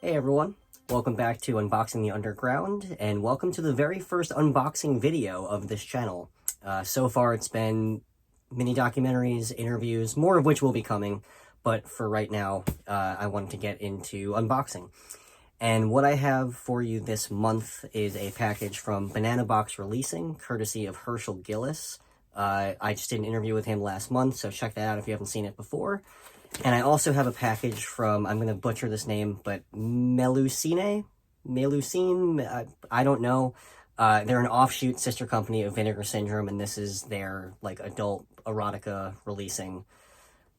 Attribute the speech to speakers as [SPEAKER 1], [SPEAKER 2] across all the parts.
[SPEAKER 1] Hey everyone, welcome back to Unboxing the Underground, and welcome to the very first unboxing video of this channel. So far it's been mini documentaries, interviews, more of which will be coming, but for right now, I wanted to get into unboxing. And what I have for you this month is a package from Banana Box Releasing, courtesy of Herschel Gillis. I just did an interview with him last month, so check that out if you haven't seen it before. And I also have a package from, I'm going to butcher this name, but Mélusine? I don't know. They're an offshoot sister company of Vinegar Syndrome, and this is their, like, adult erotica releasing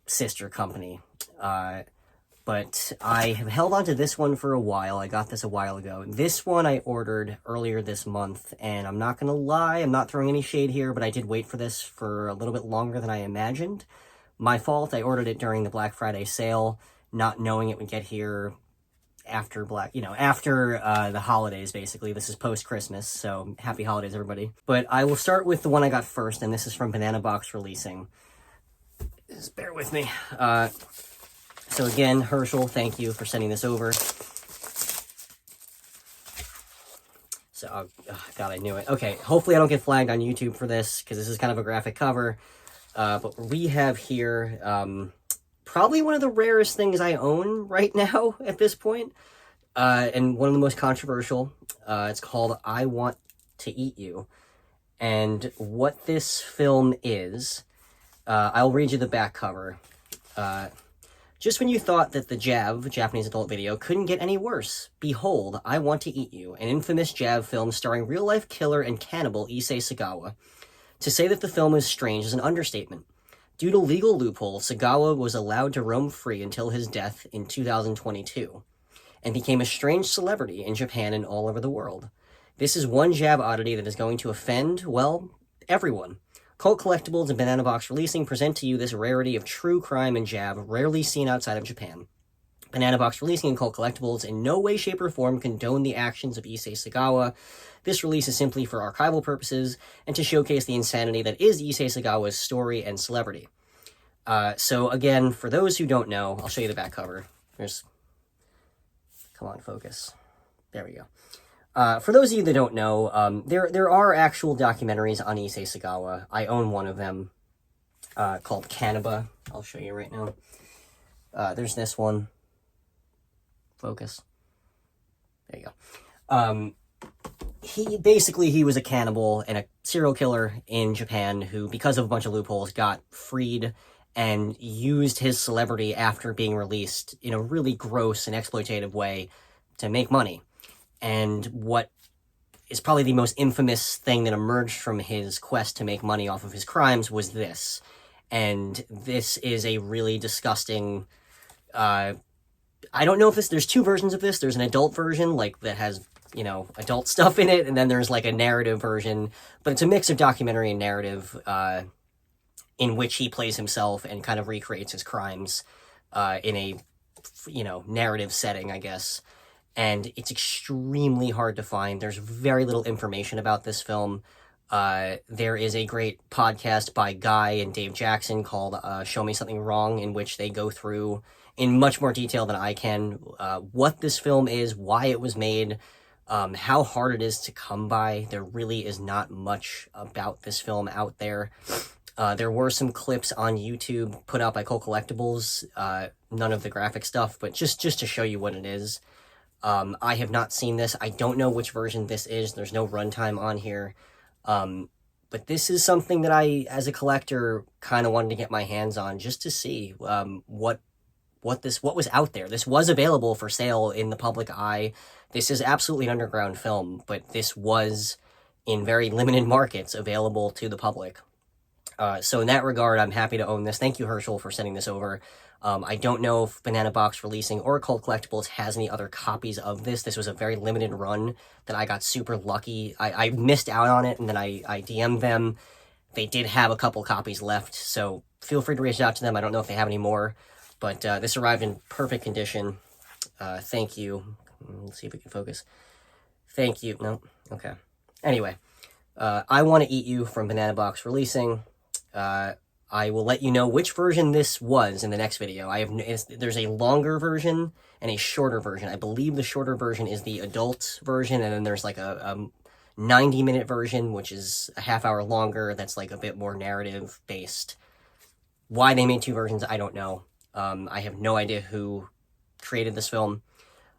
[SPEAKER 1] sister company. But I have held on to this one for a while. I got this a while ago. This one I ordered earlier this month, and I'm not going to lie, I'm not throwing any shade here, but I did wait for this for a little bit longer than I imagined. My fault. I ordered it during the Black Friday sale, not knowing it would get here after after the holidays, basically. This is post-Christmas, so happy holidays, everybody. But I will start with the one I got first, and this is from Banana Box Releasing. Just bear with me. So again, Herschel, thank you for sending this over. So, oh, God, I knew it. Okay, hopefully I don't get flagged on YouTube for this, because this is kind of a graphic cover. But we have here probably one of the rarest things I own right now at this point, and one of the most controversial. It's called I Want to Eat You. And what this film is, I'll read you the back cover. Just when you thought that the JAV, Japanese adult video, couldn't get any worse, behold, I Want to Eat You, an infamous JAV film starring real-life killer and cannibal Issei Sagawa. To say that the film is strange is an understatement. Due to legal loopholes, Sagawa was allowed to roam free until his death in 2022, and became a strange celebrity in Japan and all over the world. This is one JAV oddity that is going to offend, well, everyone. Cult Collectibles and Banana Box Releasing present to you this rarity of true crime and JAV rarely seen outside of Japan. Banana Box Releasing and Cult Collectibles in no way, shape, or form condone the actions of Issei Sagawa. This release is simply for archival purposes and to showcase the insanity that is Issei Sagawa's story and celebrity. So again, for those who don't know, I'll show you the back cover. Come on, focus. There we go. For those of you that don't know, there are actual documentaries on Issei Sagawa. I own one of them, called Cannibal. I'll show you right now. There's this one. Focus. There you go. He was a cannibal and a serial killer in Japan who, because of a bunch of loopholes, got freed and used his celebrity after being released in a really gross and exploitative way to make money. And what is probably the most infamous thing that emerged from his quest to make money off of his crimes was this. And this is a really disgusting, I don't know if there's two versions of this. There's an adult version, like, that has, adult stuff in it, and then there's, like, a narrative version, but it's a mix of documentary and narrative, in which he plays himself and kind of recreates his crimes, in a, narrative setting, I guess. And it's extremely hard to find. There's very little information about this film. There is a great podcast by Guy and Dave Jackson called Show Me Something Wrong, in which they go through, in much more detail than I can, what this film is, why it was made, how hard it is to come by. There really is not much about this film out there. There were some clips on YouTube put out by Cult Collectibles, none of the graphic stuff, but just to show you what it is. I have not seen this. I don't know which version this is. There's no runtime on here. But this is something that I, as a collector, kind of wanted to get my hands on just to see what was out there. This was available for sale in the public eye. This is absolutely an underground film, but this was, in very limited markets, available to the public. So in that regard, I'm happy to own this. Thank you, Herschel, for sending this over. I don't know if Banana Box Releasing or Cult Collectibles has any other copies of this. This was a very limited run that I got super lucky. I missed out on it, and then I DM'd them. They did have a couple copies left, so feel free to reach out to them. I don't know if they have any more, but this arrived in perfect condition. Thank you. Let's see if we can focus. Thank you. No? Okay. Anyway, I Want to Eat You from Banana Box Releasing. I will let you know which version this was in the next video. There's a longer version and a shorter version. I believe the shorter version is the adult version, and then there's like a 90-minute version, which is a half hour longer, that's like a bit more narrative based. Why they made two versions, I don't know. I have no idea who created this film.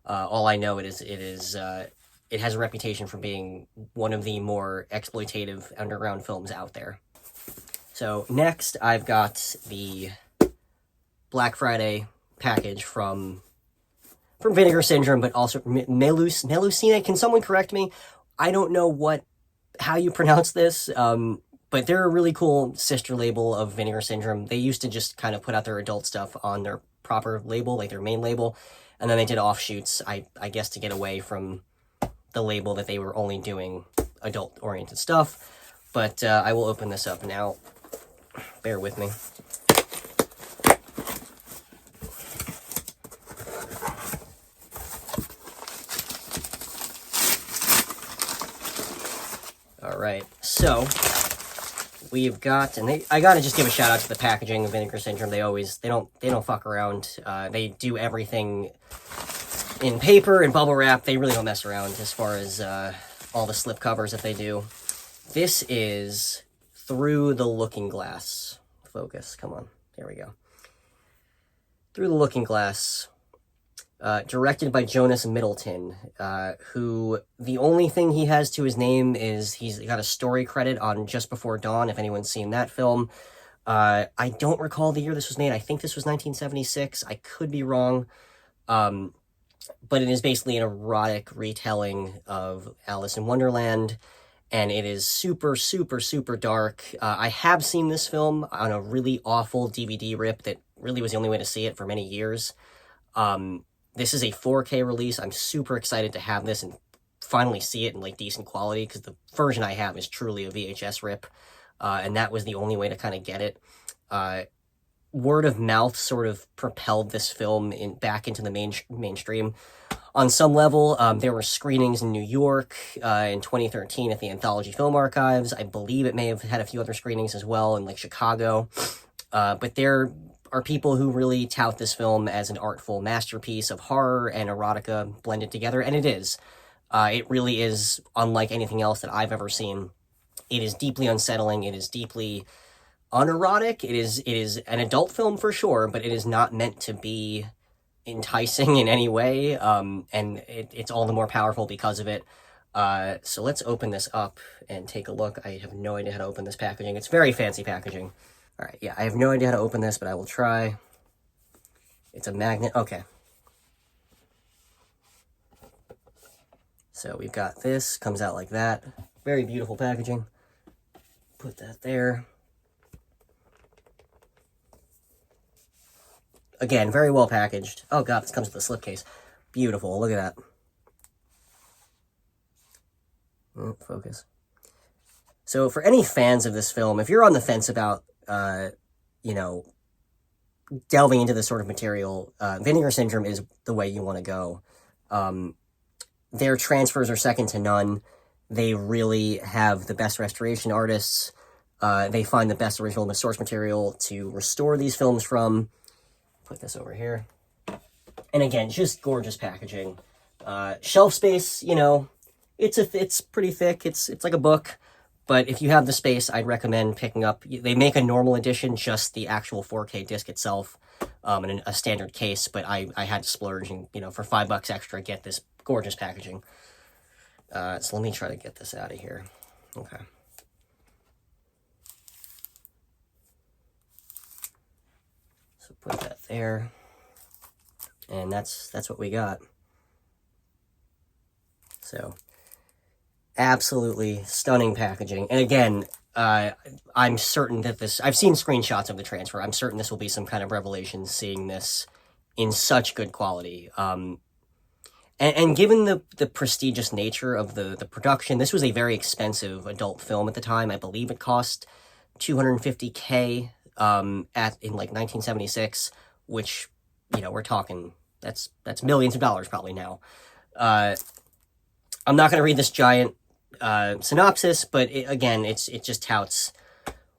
[SPEAKER 1] All I know it has a reputation for being one of the more exploitative underground films out there. So next, I've got the Black Friday package from Vinegar Syndrome, but also Mélusine. Can someone correct me? I don't know how you pronounce this, but they're a really cool sister label of Vinegar Syndrome. They used to just kind of put out their adult stuff on their proper label, like their main label, and then they did offshoots, I guess, to get away from the label that they were only doing adult-oriented stuff. But I will open this up now. Bear with me. All right, so we've got, and I gotta just give a shout out to the packaging of Vinegar Syndrome. They don't fuck around. They do everything in paper and bubble wrap. They really don't mess around as far as all the slip covers that they do. This is Through the Looking Glass. Focus, come on, there we go. Through the Looking Glass. Directed by Jonas Middleton, who the only thing he has to his name is he's got a story credit on Just Before Dawn, if anyone's seen that film. I don't recall the year this was made. I think this was 1976. I could be wrong. But it is basically an erotic retelling of Alice in Wonderland, and it is super, super, super dark. I have seen this film on a really awful DVD rip that really was the only way to see it for many years. This is a 4K release. I'm super excited to have this and finally see it in like decent quality, because the version I have is truly a VHS rip, and that was the only way to kind of get it. Word of mouth sort of propelled this film back into the mainstream. On some level, there were screenings in New York in 2013 at the Anthology Film Archives. I believe it may have had a few other screenings as well in like Chicago, but there are people who really tout this film as an artful masterpiece of horror and erotica blended together, and it is. It really is unlike anything else that I've ever seen. It is deeply unsettling. It is deeply unerotic. It is an adult film for sure, but it is not meant to be enticing in any way, and it's all the more powerful because of it. So let's open this up and take a look. I have no idea how to open this packaging. It's very fancy packaging. All right, yeah, I have no idea how to open this, but I will try. It's a magnet. Okay. So we've got this, comes out like that. Very beautiful packaging. Put that there. Again, very well packaged. Oh god, this comes with a slipcase. Beautiful, look at that. Focus. So for any fans of this film, if you're on the fence about delving into this sort of material, Vinegar Syndrome is the way you want to go. Their transfers are second to none. They really have the best restoration artists. They find the best original source material to restore these films from. Put this over here. And again, just gorgeous packaging. Shelf space, it's pretty thick. It's like a book. But if you have the space, I'd recommend picking up. They make a normal edition, just the actual 4K disc itself, in a standard case. But I had to splurge and, for $5 extra, get this gorgeous packaging. So let me try to get this out of here. Okay. So put that there. And that's what we got. So absolutely stunning packaging. And again, I'm certain that I've seen screenshots of the transfer. I'm certain this will be some kind of revelation, seeing this in such good quality. And given the prestigious nature of the production, this was a very expensive adult film at the time. I believe it cost $250K in like 1976, which, we're talking, that's millions of dollars probably now. I'm not going to read this giant synopsis, but it just touts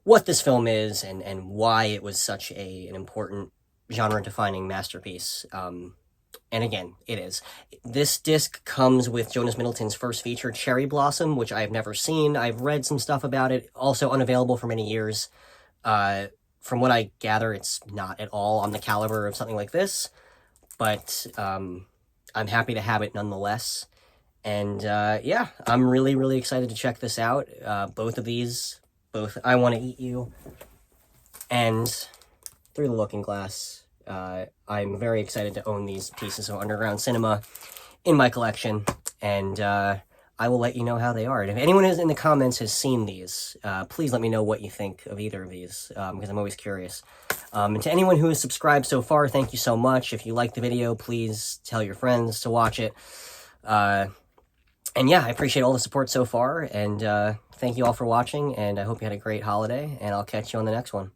[SPEAKER 1] what this film is and why it was such an important genre-defining masterpiece. And again, it is. This disc comes with Jonas Middleton's first feature, Cherry Blossom, which I've never seen. I've read some stuff about it, also unavailable for many years. From what I gather, it's not at all on the caliber of something like this, but I'm happy to have it nonetheless. And yeah, I'm really, really excited to check this out. Both of these, both I Want to Eat You and Through the Looking Glass. I'm very excited to own these pieces of underground cinema in my collection, and I will let you know how they are. And if anyone in the comments has seen these, please let me know what you think of either of these, because I'm always curious. And to anyone who has subscribed so far, thank you so much. If you liked the video, please tell your friends to watch it. And yeah, I appreciate all the support so far, and thank you all for watching, and I hope you had a great holiday, and I'll catch you on the next one.